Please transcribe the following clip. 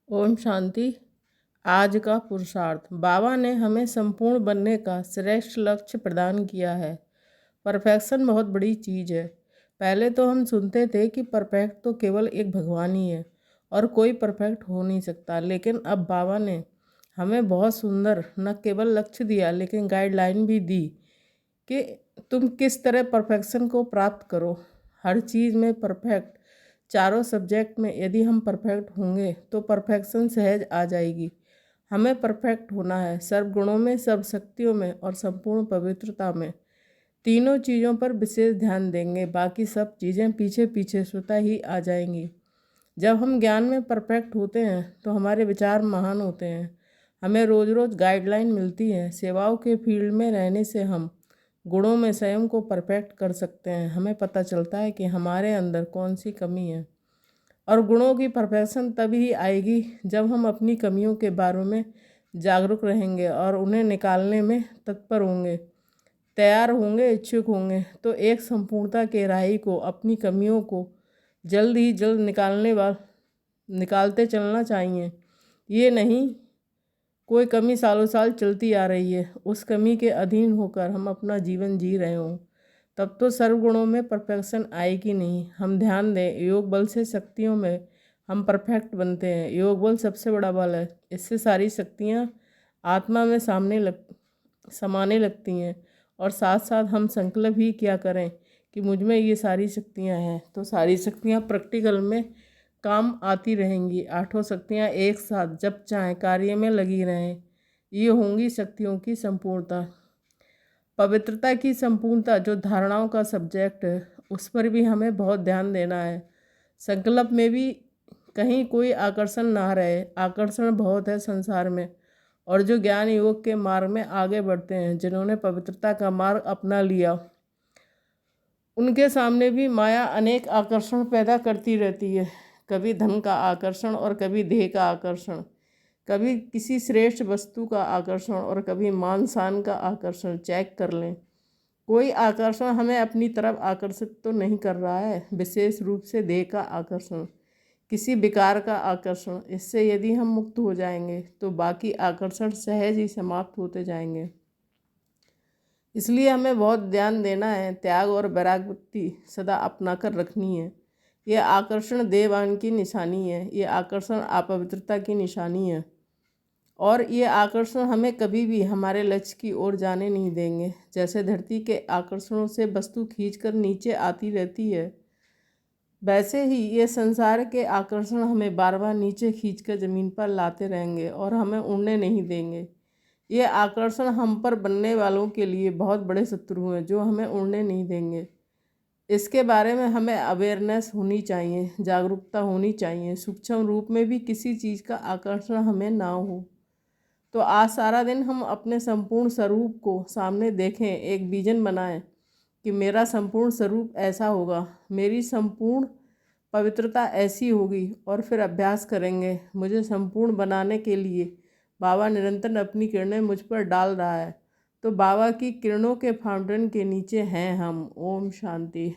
ओम शांति। आज का पुरुषार्थ। बाबा ने हमें संपूर्ण बनने का श्रेष्ठ लक्ष्य प्रदान किया है। परफेक्शन बहुत बड़ी चीज़ है। पहले तो हम सुनते थे कि परफेक्ट तो केवल एक भगवान ही है और कोई परफेक्ट हो नहीं सकता, लेकिन अब बाबा ने हमें बहुत सुंदर न केवल लक्ष्य दिया लेकिन गाइडलाइन भी दी कि तुम किस तरह परफेक्शन को प्राप्त करो। हर चीज़ में परफेक्ट, चारों सब्जेक्ट में यदि हम परफेक्ट होंगे तो परफेक्शन सहज आ जाएगी। हमें परफेक्ट होना है सर्व गुणों में, सर्व शक्तियों में और संपूर्ण पवित्रता में। तीनों चीज़ों पर विशेष ध्यान देंगे, बाकी सब चीज़ें पीछे पीछे स्वतः ही आ जाएंगी। जब हम ज्ञान में परफेक्ट होते हैं तो हमारे विचार महान होते हैं। हमें रोज़ रोज़ गाइडलाइन मिलती है। सेवाओं के फील्ड में रहने से हम गुणों में स्वयं को परफेक्ट कर सकते हैं। हमें पता चलता है कि हमारे अंदर कौन सी कमी है, और गुणों की परफेक्शन तभी आएगी जब हम अपनी कमियों के बारे में जागरूक रहेंगे और उन्हें निकालने में तत्पर होंगे, तैयार होंगे, इच्छुक होंगे। तो एक संपूर्णता के राही को अपनी कमियों को जल्द ही जल्द निकालते चलना चाहिए। ये नहीं कोई कमी सालों साल चलती आ रही है, उस कमी के अधीन होकर हम अपना जीवन जी रहे हों, तब तो सर्वगुणों में परफेक्शन आएगी नहीं। हम ध्यान दें, योग बल से शक्तियों में हम परफेक्ट बनते हैं। योग बल सबसे बड़ा बल है। इससे सारी शक्तियाँ आत्मा में समाने लगती हैं, और साथ साथ हम संकल्प ही क्या करें कि मुझ में ये सारी शक्तियाँ हैं, तो सारी शक्तियाँ प्रैक्टिकल में काम आती रहेंगी। आठों शक्तियाँ एक साथ जब चाहें कार्य में लगी रहें, ये होंगी शक्तियों की संपूर्णता। पवित्रता की संपूर्णता जो धारणाओं का सब्जेक्ट है, उस पर भी हमें बहुत ध्यान देना है। संकल्प में भी कहीं कोई आकर्षण ना रहे। आकर्षण बहुत है संसार में, और जो ज्ञान योग के मार्ग में आगे बढ़ते हैं, जिन्होंने पवित्रता का मार्ग अपना लिया, उनके सामने भी माया अनेक आकर्षण पैदा करती रहती है। कभी धन का आकर्षण और कभी देह का आकर्षण, कभी किसी श्रेष्ठ वस्तु का आकर्षण और कभी मान शान का आकर्षण। चेक कर लें, कोई आकर्षण हमें अपनी तरफ आकर्षित तो नहीं कर रहा है। विशेष रूप से देह का आकर्षण, किसी विकार का आकर्षण। इससे यदि हम मुक्त हो जाएंगे तो बाकी आकर्षण सहज ही समाप्त होते जाएंगे। इसलिए हमें बहुत ध्यान देना है। त्याग और वैराग्य सदा अपना कर रखनी है। यह आकर्षण देवान की निशानी है। ये आकर्षण अपवित्रता की निशानी है, और ये आकर्षण हमें कभी भी हमारे लक्ष्य की ओर जाने नहीं देंगे। जैसे धरती के आकर्षणों से वस्तु खींचकर नीचे आती रहती है, वैसे ही ये संसार के आकर्षण हमें बार बार नीचे खींचकर ज़मीन पर लाते रहेंगे और हमें उड़ने नहीं देंगे। ये आकर्षण हम पर बनने वालों के लिए बहुत बड़े शत्रु हैं, जो हमें उड़ने नहीं देंगे। इसके बारे में हमें अवेयरनेस होनी चाहिए, जागरूकता होनी चाहिए। सूक्ष्म रूप में भी किसी चीज़ का आकर्षण हमें ना हो। तो आज सारा दिन हम अपने संपूर्ण स्वरूप को सामने देखें, एक विजन बनाएं कि मेरा संपूर्ण स्वरूप ऐसा होगा, मेरी संपूर्ण पवित्रता ऐसी होगी, और फिर अभ्यास करेंगे। मुझे संपूर्ण बनाने के लिए बाबा निरंतर अपनी किरणें मुझ पर डाल रहा है, तो बाबा की किरणों के फाउंटेन के नीचे हैं हम। ओम शांति।